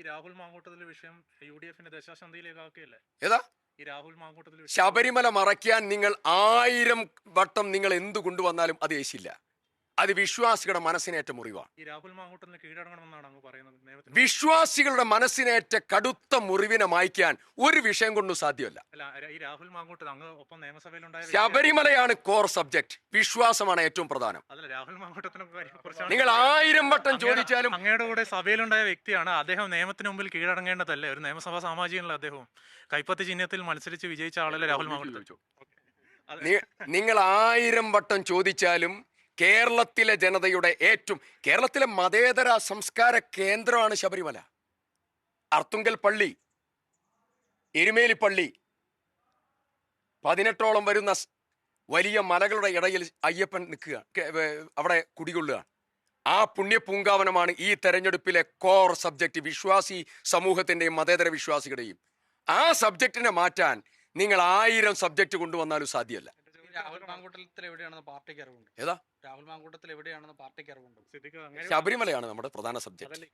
രാഹുൽ മാങ്കൂട്ടത്തിലെ വിഷയം യുഡിഎഫിന്റെ ദശാസന്ധിയിലേക്കാക്കിയല്ലേ? ഏതാ ഈ രാഹുൽ മാങ്കൂട്ടത്തിലെ വിഷയം ശബരിമല മറയ്ക്കാൻ നിങ്ങൾ 1000 വട്ടം നിങ്ങൾ എന്ത് കൊണ്ടുവന്നാലും അത് ഏശില്ല. അത് വിശ്വാസികളുടെ മനസ്സിനേറ്റ മുറിവാണ്. ഈ രാഹുൽ മാങ്കൂട്ടത്തിന് കീഴടങ്ങണമെന്നാണ് അങ്ങ് പറയുന്നത് നിയമത്തിന്? വിശ്വാസികളുടെ മനസ്സിനേറ്റ കടുത്ത മുറിവിനെ മായ്ക്കാൻ ഒരു വിഷയം കൊണ്ടും സാധ്യമല്ല. അല്ല, ഈ രാഹുൽ മാങ്കൂട്ടം അങ്ങ് ഒപ്പം നിയമസഭയിലുണ്ടായ ശബരിമലയാണ് കോർ സബ്ജക്ട്, വിശ്വാസമാണ് ഏറ്റവും പ്രധാനം. അതല്ല, രാഹുൽ മാങ്കൂട്ടത്തിനെ കുറിച്ചാണ് നിങ്ങൾ 1000 വട്ടം ചോദിച്ചാലും അങ്ങയുടെ കൂടെ സഭയിലുണ്ടായ വ്യക്തിയാണ് അദ്ദേഹം. നിയമത്തിന് മുമ്പിൽ കീഴടങ്ങേണ്ടതല്ലേ? ഒരു നിയമസഭാ സാമാജികനല്ല അദ്ദേഹവും. കൈപ്പത്തി ചിഹ്നത്തിൽ മത്സരിച്ച് വിജയിച്ച ആളല്ലേ രാഹുൽ മാങ്കൂട്ടം? നിങ്ങൾ 1000 വട്ടം ചോദിച്ചാലും കേരളത്തിലെ ജനതയുടെ കേരളത്തിലെ മതേതര സംസ്കാര കേന്ദ്രമാണ് ശബരിമല. അർത്തുങ്കൽ പള്ളി, എരുമേലി പള്ളി, 18ഓളം വരുന്ന വലിയ മലകളുടെ ഇടയിൽ അയ്യപ്പൻ നിൽക്കുക, അവിടെ കുടികൊള്ളുക. ആ പുണ്യ പൂങ്കാവനമാണ് ഈ തെരഞ്ഞെടുപ്പിലെ കോർ സബ്ജക്റ്റ്, വിശ്വാസി സമൂഹത്തിന്റെയും മതേതര വിശ്വാസികളുടെയും. ആ സബ്ജക്റ്റിനെ മാറ്റാൻ നിങ്ങൾ 1000 സബ്ജക്റ്റ് കൊണ്ടുവന്നാലും സാധ്യമല്ല. രാഹുൽ മാങ്കൂട്ടത്തിൽ എവിടെയാണെന്ന് പാർട്ടിക്ക് അറിവുണ്ട്? ഏതാ രാഹുൽ മാങ്കൂട്ടത്തിൽ എവിടെയാണെന്ന് പാർട്ടിക്ക് അറിവുണ്ട്? ശബരിമലയാണ് നമ്മുടെ പ്രധാന സബ്ജക്ട്.